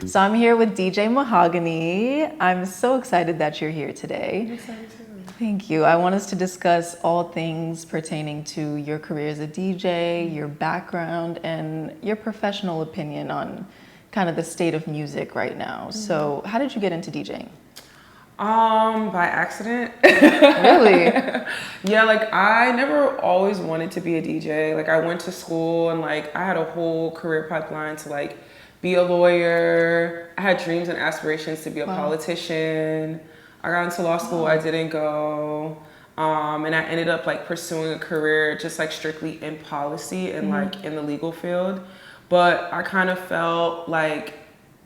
So I'm here with DJ Mohogany. I'm so excited that you're here today. I'm excited too. Thank you. I want us to discuss all things pertaining to your career as a DJ, your background, and your professional opinion on kind of the state of music right now. So how did you get into DJing? By accident. Really? Yeah, like I never always wanted to be a DJ. Like I went to school and like I had a whole career pipeline to like be a lawyer. I had dreams and aspirations to be a politician. I got into law school, I didn't go. And I ended up like pursuing a career just like strictly in policy and like in the legal field. But I kind of felt like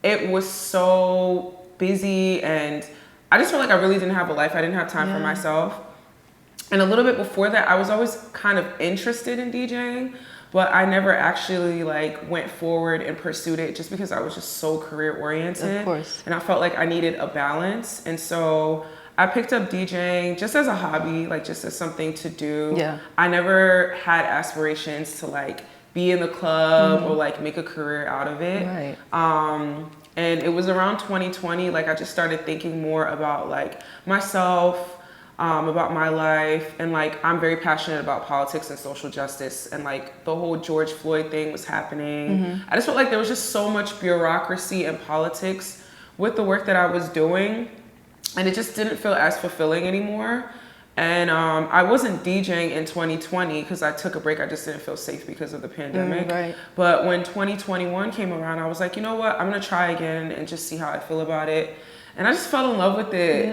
it was so busy and I just felt like I really didn't have a life. I didn't have time for myself. And a little bit before that, I was always kind of interested in DJing, but I never actually like went forward and pursued it just because I was just so career oriented. Of course. And I felt like I needed a balance. And so I picked up DJing just as a hobby, like just as something to do. Yeah. I never had aspirations to like be in the club or like make a career out of it. Right. And it was around 2020, like I just started thinking more about like myself, about my life, and like I'm very passionate about politics and social justice, and like the whole George Floyd thing was happening. I just felt like there was just so much bureaucracy and politics with the work that I was doing, and it just didn't feel as fulfilling anymore. And I wasn't DJing in 2020 because I took a break. I just didn't feel safe because of the pandemic. Right. But when 2021 came around, I was like, you know what? I'm gonna try again and just see how I feel about it. And I just fell in love with it.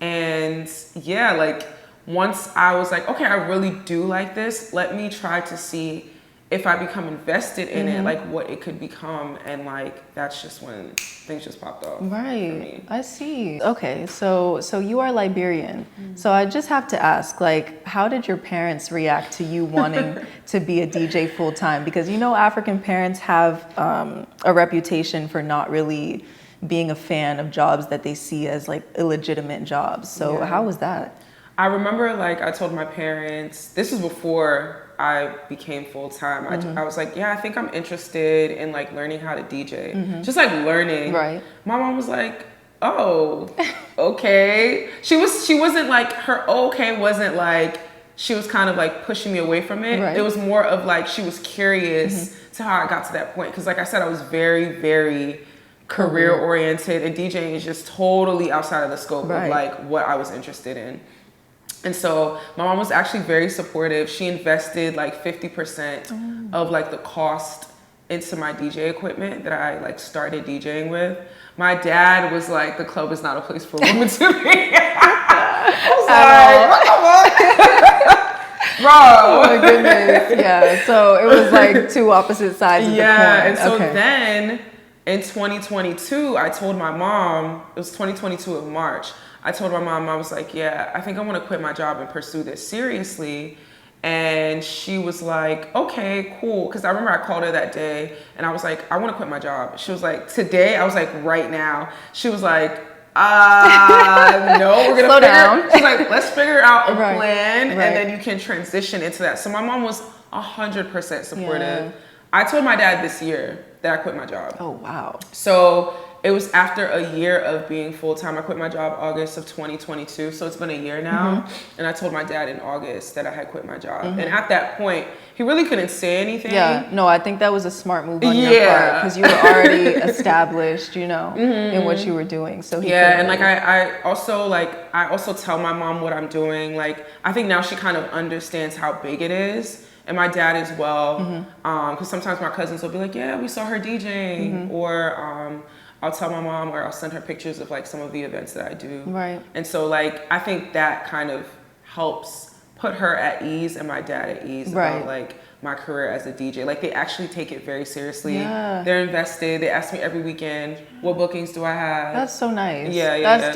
And yeah, like once I was like, okay, I really do like this. Let me try to see if I become invested in it, like what it could become. And like, that's just when things just popped off. Right. I see. Okay. So you are Liberian. So I just have to ask, like, how did your parents react to you wanting to be a DJ full time? Because you know, African parents have a reputation for not really being a fan of jobs that they see as like illegitimate jobs. So how was that? I remember like I told my parents, this was before I became full-time. I was like, yeah, I think I'm interested in like learning how to DJ. Just like learning. Right. My mom was like, oh, okay. She wasn't like, her okay wasn't like, she was kind of like pushing me away from it. Right. It was more of like, she was curious to how I got to that point. Cause like I said, I was very, very career oriented, and DJing is just totally outside of the scope of like what I was interested in. And so my mom was actually very supportive. She invested like 50% of like the cost into my DJ equipment that I like started DJing with. My dad was like, the club is not a place for women to be. Bro. Oh my goodness. Yeah. So it was like two opposite sides of the coin. And so then in 2022, I told my mom, it was 2022 of March, I told my mom, I was like, yeah, I think I want to quit my job and pursue this seriously. And she was like, okay, cool. Because I remember I called her that day and I was like, I want to quit my job. She was like, today? I was like, right now. She was like, no, we're going to slow down. She's like, let's figure out a plan and then you can transition into that. So my mom was 100% supportive. Yeah. I told my dad this year that I quit my job. Oh, wow. So it was after a year of being full-time. I quit my job August of 2022. So it's been a year now. And I told my dad in August that I had quit my job. And at that point, he really couldn't say anything. Yeah, no, I think that was a smart move on your part because you were already established, you know, in what you were doing. So he and like I also tell my mom what I'm doing. Like I think now she kind of understands how big it is. And my dad as well. Because sometimes my cousins will be like, yeah, we saw her DJing. Or I'll tell my mom, or I'll send her pictures of like some of the events that I do. Right. And so like, I think that kind of helps put her at ease and my dad at ease about like my career as a DJ. Like they actually take it very seriously. Yeah. They're invested. They ask me every weekend, what bookings do I have? That's so nice.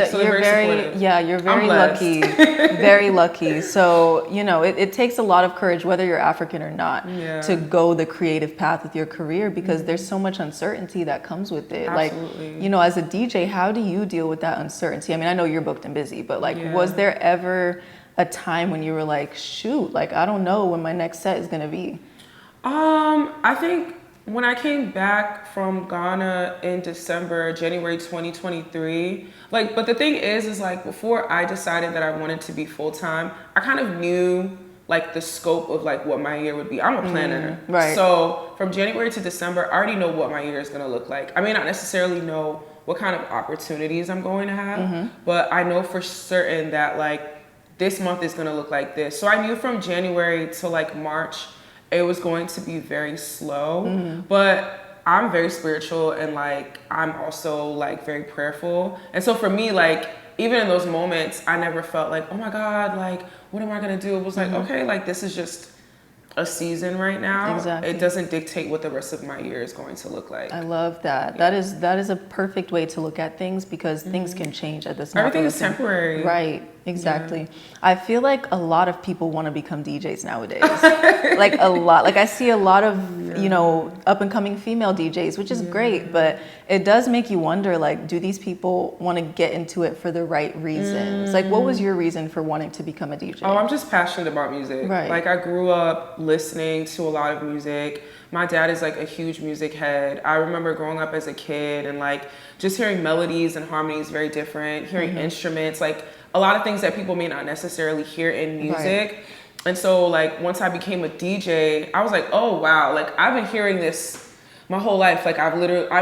So you're very lucky. Very lucky. So, you know, it takes a lot of courage, whether you're African or not, to go the creative path with your career because there's so much uncertainty that comes with it. Absolutely. Like, you know, as a DJ, how do you deal with that uncertainty? I mean, I know you're booked and busy, but like, was there ever a time when you were like, shoot, like, I don't know when my next set is going to be? I think When I came back from Ghana in January 2023, like, but the thing is like, before I decided that I wanted to be full-time, I kind of knew like the scope of like what my year would be. I'm a planner. Right. So from January to December, I already know what my year is going to look like. I may not necessarily know what kind of opportunities I'm going to have, but I know for certain that like this month is going to look like this. So I knew from January to like March, it was going to be very slow, but I'm very spiritual and like I'm also like very prayerful. And so for me, like even in those moments, I never felt like, oh my God, like what am I gonna do? It was like, okay, like this is just a season right now. Exactly. It doesn't dictate what the rest of my year is going to look like. I love that. Yeah. That is a perfect way to look at things because things can change at this. Everything is temporary. Right. Exactly. Yeah. I feel like a lot of people want to become DJs nowadays. Like a lot. Like I see a lot of, you know, up and coming female DJs, which is great, but it does make you wonder, like, do these people want to get into it for the right reasons? Like, what was your reason for wanting to become a DJ? Oh, I'm just passionate about music. Right. Like I grew up listening to a lot of music. My dad is like a huge music head. I remember growing up as a kid and like just hearing melodies and harmonies very different, hearing instruments, like a lot of things that people may not necessarily hear in music. Right. And so like once I became a DJ, I was like, oh wow, like I've been hearing this my whole life. Like I'm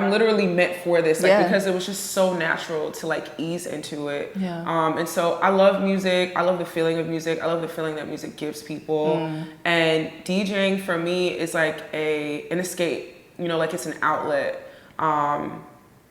literally meant for this, like because it was just so natural to like ease into it. Yeah. And so I love music. I love the feeling of music. I love the feeling that music gives people. And DJing for me is like an escape, you know, like it's an outlet.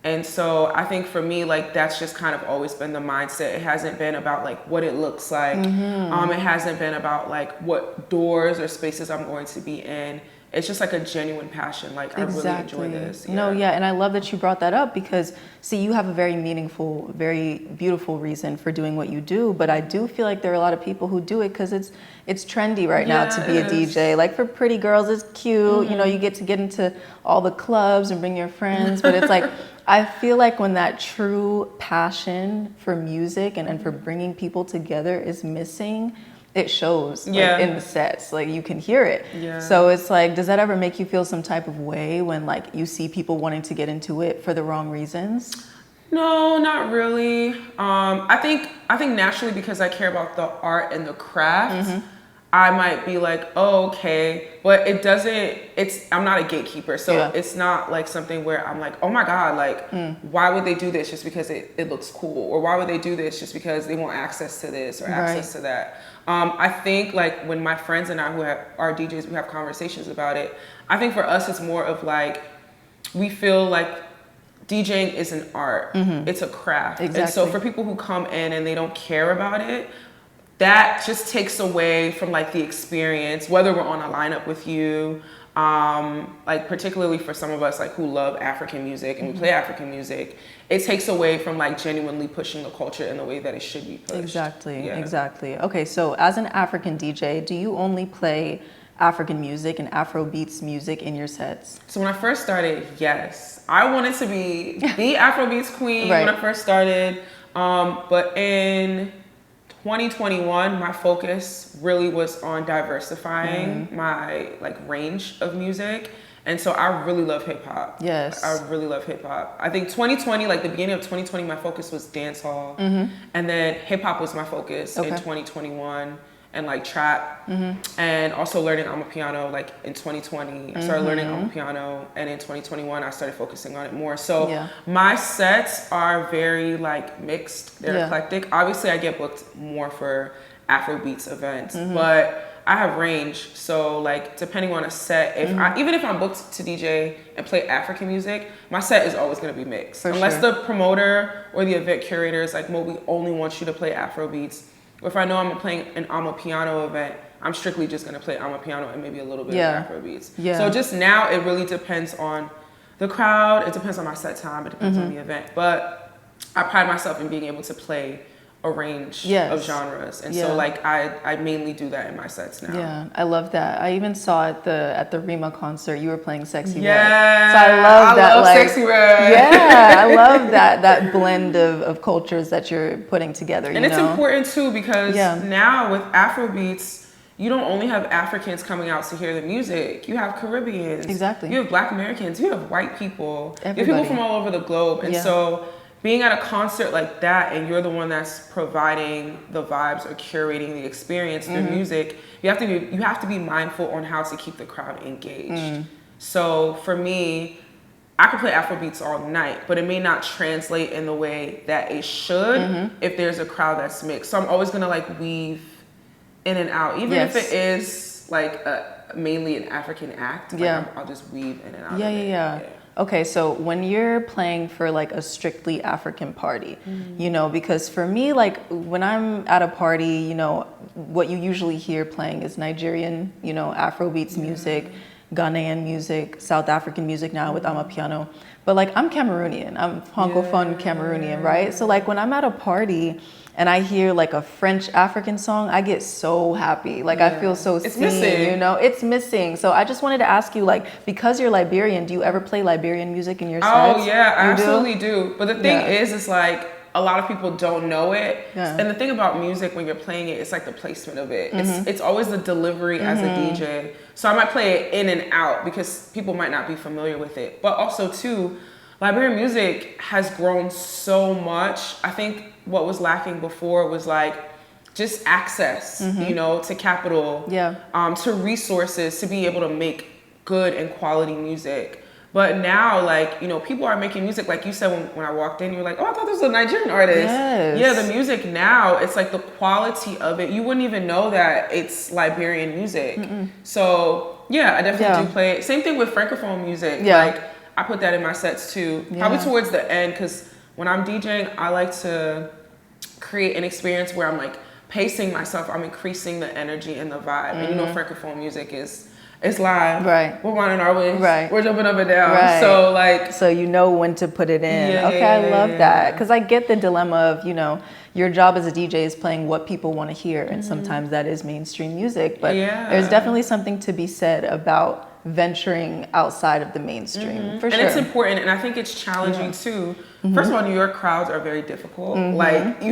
And so I think for me, like that's just kind of always been the mindset. It hasn't been about like what it looks like. It hasn't been about like what doors or spaces I'm going to be in. It's just like a genuine passion. Like I really enjoy this. Yeah. No, yeah, and I love that you brought that up because see, you have a very meaningful, very beautiful reason for doing what you do. But I do feel like there are a lot of people who do it because it's trendy right now to be a DJ. Like for pretty girls, it's cute. You know, you get into all the clubs and bring your friends. But it's like I feel like when that true passion for music and for bringing people together is missing, it shows like, in the sets, like you can hear it. Yeah. So it's like, does that ever make you feel some type of way when like you see people wanting to get into it for the wrong reasons? No, not really. I think naturally because I care about the art and the craft, I might be like, oh, okay, but I'm not a gatekeeper. So it's not like something where I'm like, oh my God, like, why would they do this just because it looks cool? Or why would they do this just because they want access to this or access to that? I think like when my friends and I who are DJs, we have conversations about it. I think for us, it's more of like, we feel like DJing is an art. It's a craft. Exactly. And so for people who come in and they don't care about it, that just takes away from like the experience, whether we're on a lineup with you, like particularly for some of us like who love African music and we play African music, it takes away from like genuinely pushing the culture in the way that it should be pushed. Exactly. Okay, so as an African DJ, do you only play African music and Afrobeats music in your sets? So when I first started, yes. I wanted to be the Afrobeats queen when I first started, but in 2021, my focus really was on diversifying my like range of music. And so I really love hip hop. Yes. I really love hip hop. I think 2020, like the beginning of 2020, my focus was dancehall. And then hip hop was my focus in 2021 and like trap. And also learning Amapiano like in 2020. I started learning Amapiano and in 2021 I started focusing on it more. So my sets are very like mixed. They're eclectic. Obviously I get booked more for Afrobeats events, but I have range. So like depending on a set, even if I'm booked to DJ and play African music, my set is always gonna be mixed. Unless the promoter or the event curator is like, Mo, we only want you to play Afrobeats. Or if I know I'm playing an Amapiano event, I'm strictly just gonna play Amapiano and maybe a little bit of Afrobeats. So just now it really depends on the crowd, it depends on my set time, it depends on the event. But I pride myself in being able to play a range of genres. And so like I mainly do that in my sets now. Yeah, I love that. I even saw at the Rima concert, you were playing Sexy Red. So I love that. I love Sexy Red. Yeah, I love that blend of cultures that you're putting together. And it's important too because now with Afrobeats, you don't only have Africans coming out to hear the music. You have Caribbeans. Exactly. You have Black Americans. You have white people. Everybody. You have people from all over the globe. And so being at a concert like that, and you're the one that's providing the vibes or curating the experience through music, you have to be mindful on how to keep the crowd engaged. So for me, I could play Afrobeats all night, but it may not translate in the way that it should if there's a crowd that's mixed. So I'm always gonna like weave in and out, even if it is like mainly an African act. Like I'll just weave in and out. Yeah. Okay, so when you're playing for like a strictly African party, you know, because for me, like when I'm at a party, you know, what you usually hear playing is Nigerian, you know, Afrobeats music, Ghanaian music, South African music now with Amapiano. But like I'm Cameroonian, I'm Francophone Cameroonian, right? So like when I'm at a party and I hear like a French African song, I get so happy. Like I feel so seen, you know, it's missing. So I just wanted to ask you, like, because you're Liberian, do you ever play Liberian music in your sets? Oh yeah, I absolutely do. But the thing is, it's like a lot of people don't know it. And the thing about music when you're playing it, it's like the placement of it. It's always the delivery as a DJ. So I might play it in and out because people might not be familiar with it. But also too, Liberian music has grown so much. I think what was lacking before was like just access, you know, to capital, to resources to be able to make good and quality music. But now, like, you know, people are making music, like you said when I walked in, you were like, oh, I thought this was a Nigerian artist. Yeah, the music now, it's like the quality of it. You wouldn't even know that it's Liberian music. So, yeah, I definitely do play it. Same thing with Francophone music. Like, I put that in my sets too. Probably towards the end, because when I'm DJing, I like to create an experience where I'm like pacing myself. I'm increasing the energy and the vibe. And you know, Francophone music is live. Right. We're winding our waist. Right. We're jumping up and down. Right. So like. So you know when to put it in. I love that. Because I get the dilemma of, you know, your job as a DJ is playing what people want to hear. And sometimes that is mainstream music. But there's definitely something to be said about venturing outside of the mainstream. For sure. And it's important. And I think it's challenging too. First of all, New York crowds are very difficult. Like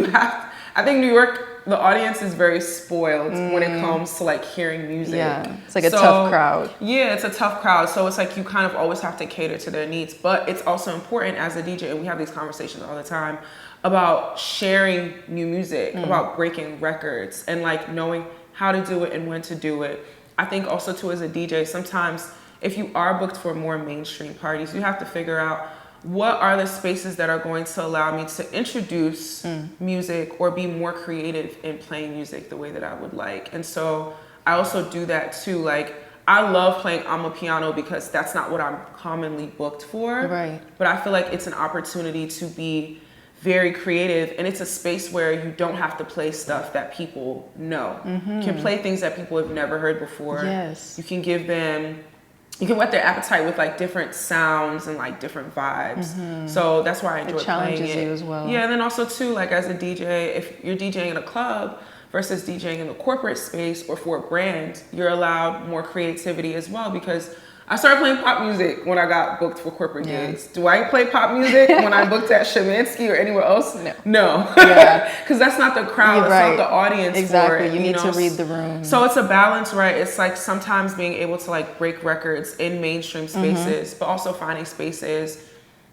I think New York, the audience is very spoiled when it comes to like hearing music. Yeah, it's like a tough crowd. Yeah, it's a tough crowd. So it's like you kind of always have to cater to their needs. But it's also important as a DJ, and we have these conversations all the time, about sharing new music, about breaking records, and like knowing how to do it and when to do it. I think also too as a DJ, sometimes if you are booked for more mainstream parties, you have to figure out what are the spaces that are going to allow me to introduce music or be more creative in playing music the way that I would like. And so I also do that too. Like I love playing Amapiano because that's not what I'm commonly booked for. Right. But I feel like it's an opportunity to be very creative, and it's a space where you don't have to play stuff that people know. You can play things that people have never heard before. Yes. You can whet their appetite with like different sounds and like different vibes. So that's why I enjoy playing it. It challenges you as well. Yeah, and then also too, like as a DJ, if you're DJing in a club versus DJing in the corporate space or for a brand, you're allowed more creativity as well, because I started playing pop music when I got booked for corporate gigs. Do I play pop music when I'm booked at Shemansky or anywhere else? No. Because that's not the crowd, that's not the audience for it. You need to read the room. So it's a balance, right? It's like sometimes being able to like break records in mainstream spaces, but also finding spaces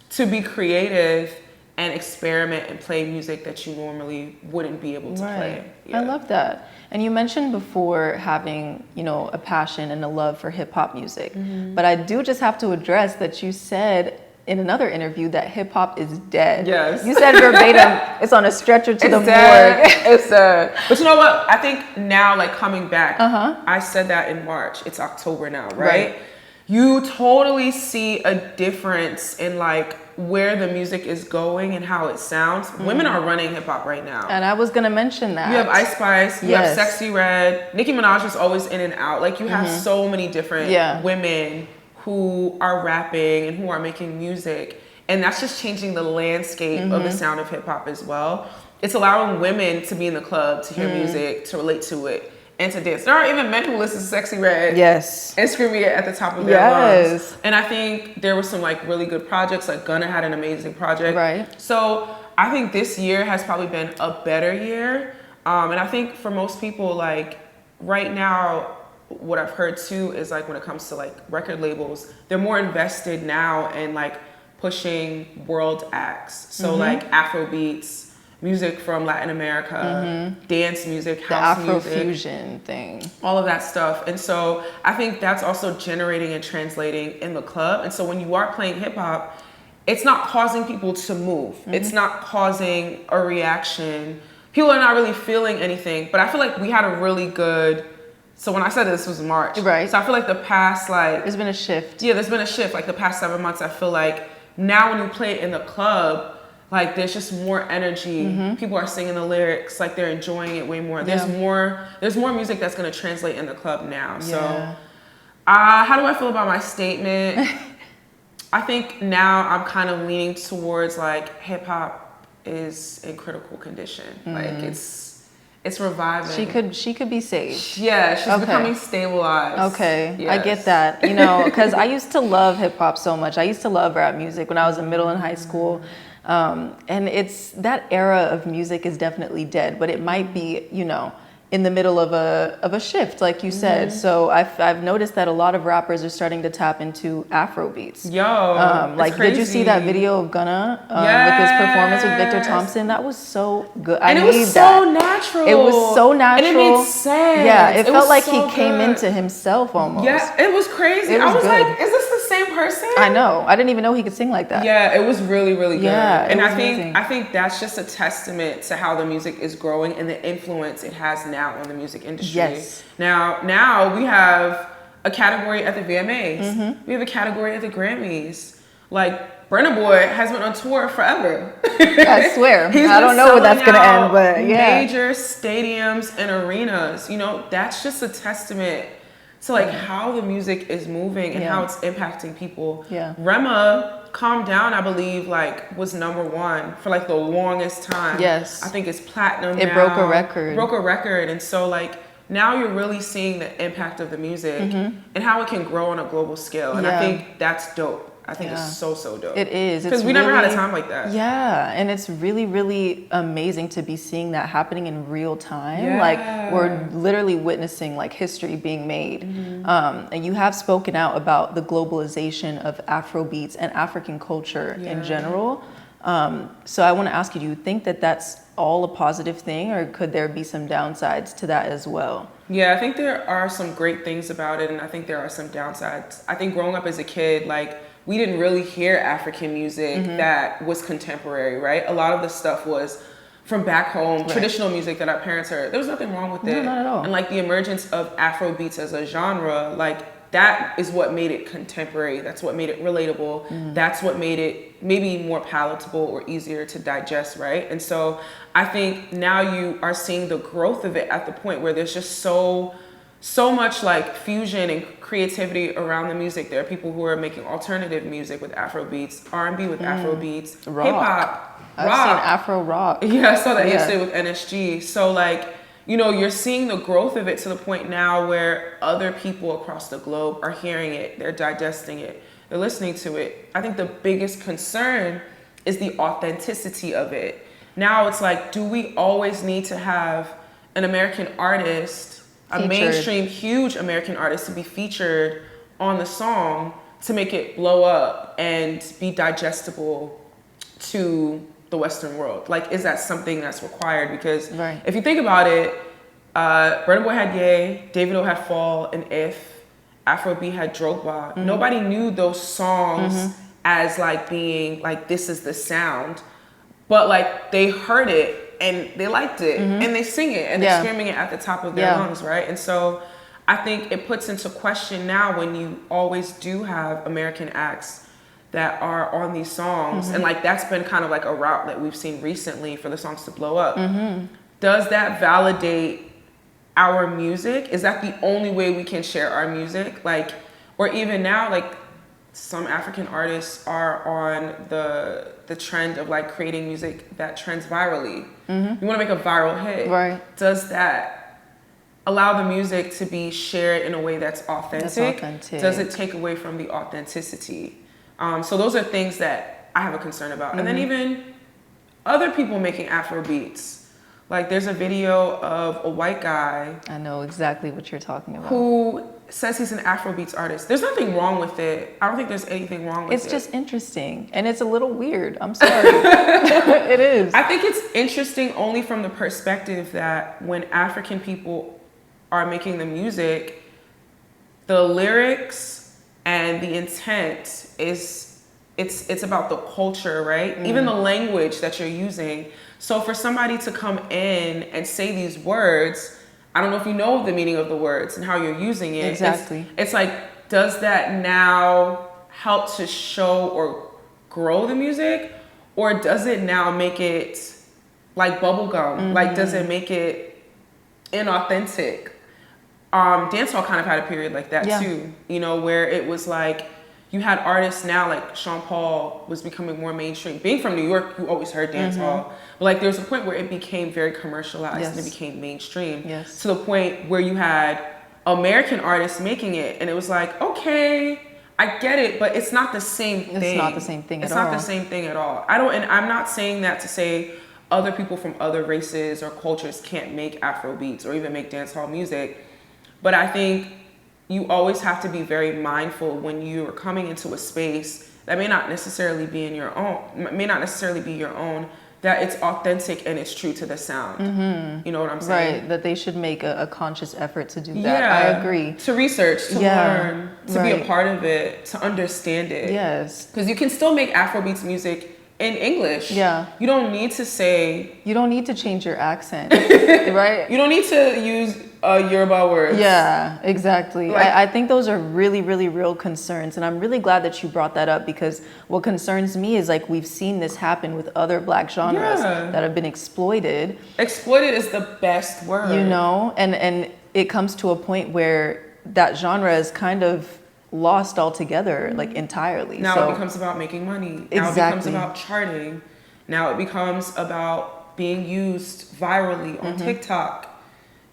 to be creative and experiment and play music that you normally wouldn't be able to play. I love that. And you mentioned before having, you know, a passion and a love for hip hop music. But I do just have to address that you said in another interview that hip hop is dead. Yes. You said verbatim, it's on a stretcher to the morgue. It's dead. But you know what? I think now, like coming back, I said that in March. It's October now, right? You totally see a difference in like where the music is going and how it sounds. Women are running hip hop right now. And I was gonna mention that. You have Ice Spice, you have Sexy Red, Nicki Minaj is always in and out. Like you have so many different women who are rapping and who are making music. And that's just changing the landscape of the sound of hip hop as well. It's allowing women to be in the club, to hear music, to relate to it, and to dance. There are even men who listen to Sexy Red and screaming it at the top of their lungs. And I think there were some like really good projects, like Gunna had an amazing project. So I think this year has probably been a better year. And I think for most people, like right now, what I've heard too is like when it comes to like record labels, they're more invested now in like pushing world acts. So like Afrobeats, music from Latin America, dance music, house music, Afrofusion thing, all of that stuff. And so I think that's also generating and translating in the club. And so when you are playing hip hop, it's not causing people to move. It's not causing a reaction. People are not really feeling anything. But I feel like we had a really good, so when I said this was March. Right. So I feel like the past like, there's been a shift. yeah, there's been a shift. Like the past 7 months, I feel like now when you play it in the club, like there's just more energy. People are singing the lyrics, like they're enjoying it way more. There's more music that's gonna translate in the club now. So how do I feel about my statement? I think now I'm kind of leaning towards like hip hop is in critical condition. Like it's reviving. She could be saved. Yeah, she's becoming stabilized. Okay, Yes. I get that. You know, because I used to love hip hop so much. I used to love rap music when I was in middle and high school. And it's that era of music is definitely dead, but it might be, you know, in the middle of a shift, like you said. So I've noticed that a lot of rappers are starting to tap into Afrobeats. Like, crazy. did you see that video of Gunna with his performance with Victor Thompson? That was so good. And it was so natural. It was so natural. And it made sense. Yeah, it felt like so he came good. into himself almost. Yeah, it was crazy. It was I was good. like, is this the same person? I know. I didn't even know he could sing like that. Yeah, it was really, really good. Yeah, and was amazing. I think that's just a testament to how the music is growing and the influence it has now on the music industry. Yes. Now we have a category at the VMAs. We have a category at the Grammys. Like Burna Boy has been on tour forever. I swear. I don't know where that's gonna end, but yeah. Major stadiums and arenas. You know, that's just a testament to like how the music is moving and how it's impacting people. Yeah. Rema, Calm Down, I believe, like was #1 for like the longest time. Yes. I think it's platinum It now. broke a record. Broke a record. And so like now you're really seeing the impact of the music and how it can grow on a global scale. And I think that's dope. I think it's so dope. It is. Because we never had a time like that. Yeah, and it's really, really amazing to be seeing that happening in real time. Yeah. Like we're literally witnessing like history being made. And you have spoken out about the globalization of Afrobeats and African culture in general. So I want to ask you, do you think that that's all a positive thing, or could there be some downsides to that as well? Yeah, I think there are some great things about it, and I think there are some downsides. I think growing up as a kid, like, we didn't really hear African music that was contemporary, right? A lot of the stuff was from back home, traditional music that our parents heard. There was nothing wrong with it. No, not at all. And like the emergence of Afrobeats as a genre, like that is what made it contemporary. That's what made it relatable. That's what made it maybe more palatable or easier to digest, right? And so I think now you are seeing the growth of it at the point where there's just so much like fusion and creativity around the music. There are people who are making alternative music with Afrobeats, R&B with Afrobeats, Rock. hip hop, I've rock. seen Afro rock. Yeah, I saw that yesterday with NSG. So like, you know, you're seeing the growth of it to the point now where other people across the globe are hearing it, they're digesting it, they're listening to it. I think the biggest concern is the authenticity of it. Now it's like, do we always need to have an American artist, a mainstream huge American artist, to be featured on the song to make it blow up and be digestible to the Western world? Like, is that something that's required? Because if you think about it, Burna Boy had Ye, Davido had Fall and If, Afrobeat had Drogba. Nobody knew those songs as like being like, this is the sound, but like they heard it and they liked it and they sing it and they're screaming it at the top of their lungs, right? And so I think it puts into question now when you always do have American acts that are on these songs, and like that's been kind of like a route that we've seen recently for the songs to blow up. Does that validate our music? Is that the only way we can share our music? Like, or even now, like some African artists are on the trend of like creating music that trends virally. You want to make a viral hit. Right. Does that allow the music to be shared in a way that's authentic? Does it take away from the authenticity? So those are things that I have a concern about. And then even other people making Afro beats, Like there's a video of a white guy. I know exactly what you're talking about. Who says he's an Afrobeats artist. There's nothing wrong with it. I don't think there's anything wrong with it. It's just interesting. And it's a little weird. I'm sorry. It is. I think it's interesting only from the perspective that when African people are making the music, the lyrics and the intent is, it's about the culture, right? Even the language that you're using. So for somebody to come in and say these words, I don't know if you know the meaning of the words and how you're using it. Exactly. It's like, does that now help to show or grow the music? Or does it now make it like bubblegum? Like, does it make it inauthentic? Dancehall kind of had a period like that too, you know, where it was like, you had artists now, like Sean Paul was becoming more mainstream. Being from New York, you always heard dancehall. But like there was a point where it became very commercialized and it became mainstream. To the point where you had American artists making it. And it was like, okay, I get it, but it's not the same thing. It's not the same thing at all. It's not the same thing at all. And I'm not saying that to say other people from other races or cultures can't make Afrobeats or even make dancehall music. But I think you always have to be very mindful when you're coming into a space that may not necessarily be your own, that it's authentic and it's true to the sound. You know what I'm saying? Right, that they should make a conscious effort to do that. I agree. To research, to learn, to be a part of it, to understand it. Yes. Because you can still make Afrobeats music in English. Yeah. You don't need to say... You don't need to change your accent, right? You don't need to use Yoruba words. Yeah, exactly. Like, I think those are really, really real concerns. And I'm really glad that you brought that up because what concerns me is like we've seen this happen with other Black genres that have been exploited. Exploited is the best word. You know, and it comes to a point where that genre is kind of lost altogether, like entirely. Now it becomes about making money. Now it becomes about charting. Now it becomes about being used virally on TikTok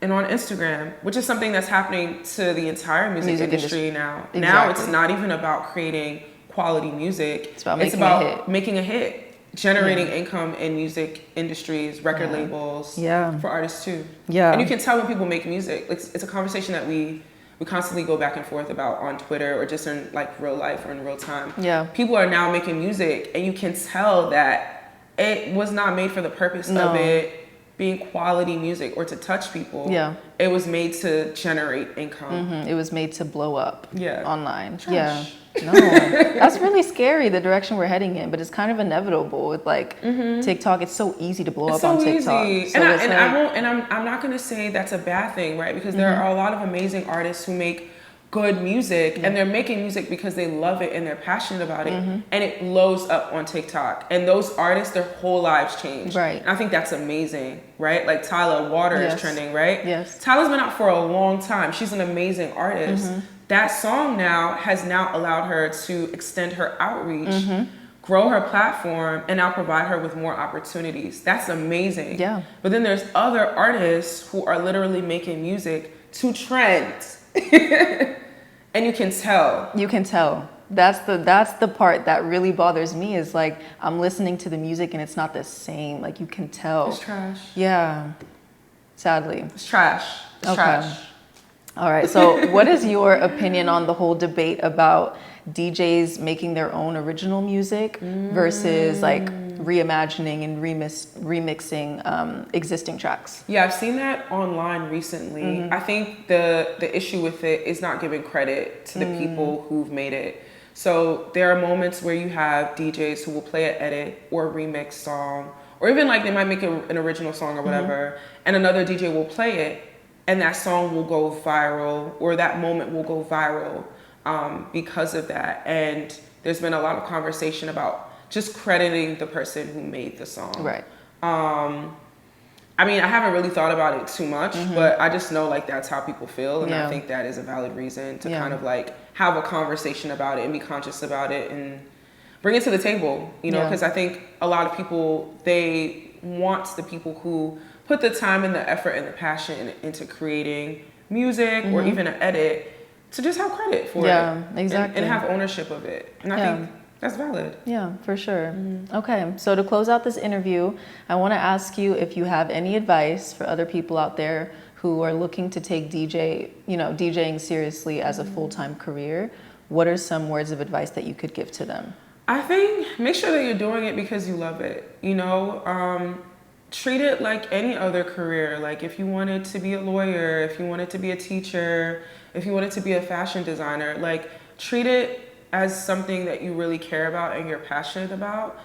and on Instagram, which is something that's happening to the entire music industry now. Exactly. Now it's not even about creating quality music. It's about making a hit, generating income in music industries, record labels, for artists too. And you can tell when people make music. It's a conversation that we constantly go back and forth about on Twitter or just in like real life or in real time. People are now making music and you can tell that it was not made for the purpose of it being quality music or to touch people. It was made to generate income. It was made to blow up online. Trash. No, that's really scary, the direction we're heading in, but it's kind of inevitable with like TikTok. It's so easy to blow up on TikTok. Easy. So I'm not going to say that's a bad thing, right? Because there are a lot of amazing artists who make good music and they're making music because they love it and they're passionate about it and it blows up on TikTok. And those artists, their whole lives change. Right. And I think that's amazing, right? Like Tyla, Water is trending, right? Yes. Tyla's been out for a long time. She's an amazing artist. That song has now allowed her to extend her outreach, grow her platform, and now provide her with more opportunities. That's amazing. But then there's other artists who are literally making music to trend. And you can tell. You can tell. That's the part that really bothers me is like I'm listening to the music and it's not the same. Like you can tell. It's trash. Yeah. Sadly. It's trash. It's trash. All right. So what is your opinion on the whole debate about DJs making their own original music versus like reimagining and remixing existing tracks? Yeah, I've seen that online recently. I think the issue with it is not giving credit to the people who've made it. So there are moments where you have DJs who will play an edit or a remix song, or even like they might make an original song or whatever, and another DJ will play it, and that song will go viral, or that moment will go viral because of that. And there's been a lot of conversation about just crediting the person who made the song. Right. I mean, I haven't really thought about it too much, but I just know like that's how people feel. And I think that is a valid reason to kind of like have a conversation about it and be conscious about it and bring it to the table, you know, because I think a lot of people, they want the people who put the time and the effort and the passion into creating music or even an edit to just have credit for it. Exactly. And have ownership of it. And I think That's valid. Yeah, for sure. Okay, so to close out this interview, I want to ask you if you have any advice for other people out there who are looking to take DJing seriously as a full-time career. What are some words of advice that you could give to them? I think make sure that you're doing it because you love it. Treat it like any other career. Like if you wanted to be a lawyer, if you wanted to be a teacher, if you wanted to be a fashion designer, like treat it as something that you really care about and you're passionate about.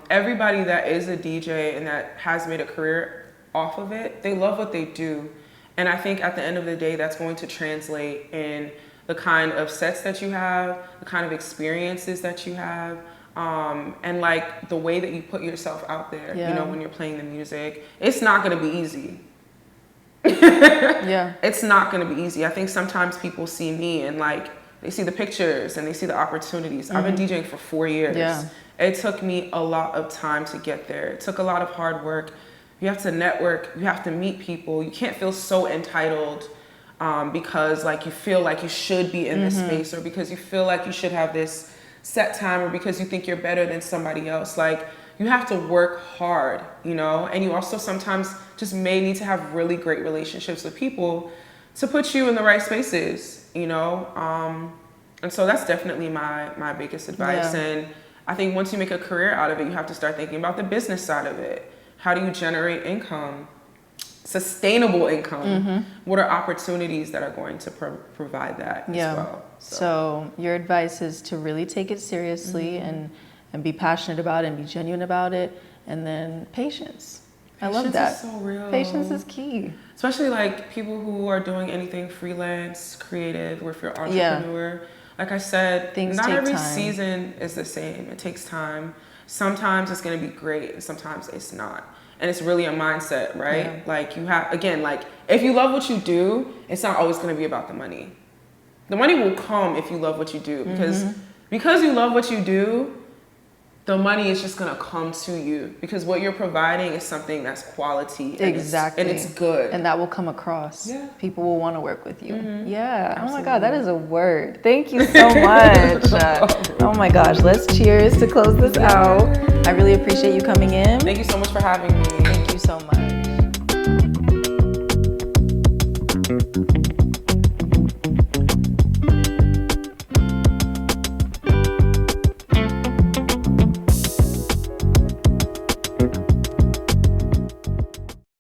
Everybody that is a DJ and that has made a career off of it, they love what they do. And I think at the end of the day, that's going to translate in the kind of sets that you have, the kind of experiences that you have, and like the way that you put yourself out there, when you're playing the music. It's not gonna be easy. Yeah. It's not gonna be easy. I think sometimes people see me and like, they see the pictures and they see the opportunities. I've been DJing for 4 years. Yeah. It took me a lot of time to get there. It took a lot of hard work. You have to network, you have to meet people. You can't feel so entitled because like you feel like you should be in this space, or because you feel like you should have this set time, or because you think you're better than somebody else. Like you have to work hard, and you also sometimes just may need to have really great relationships with people to put you in the right spaces, and so that's definitely my biggest advice. Yeah. And I think once you make a career out of it, you have to start thinking about the business side of it. How do you generate income? Sustainable income. What are opportunities that are going to provide that as well? So your advice is to really take it seriously and be passionate about it and be genuine about it, and then patience. I love that. Patience is so real. Patience is key. Especially like people who are doing anything freelance, creative, or if you're an entrepreneur. Like I said, not every season is the same. It takes time. Sometimes it's going to be great and sometimes it's not. And it's really a mindset, right? Yeah. Like you have, again, like if you love what you do, it's not always going to be about the money. The money will come if you love what you do, because you love what you do, the money is just going to come to you because what you're providing is something that's quality. Exactly. And it's good. And that will come across. Yeah. People will want to work with you. Yeah. Absolutely. Oh my God, that is a word. Thank you so much. Oh my gosh, let's cheers to close this out. I really appreciate you coming in. Thank you so much for having me. Thank you so much.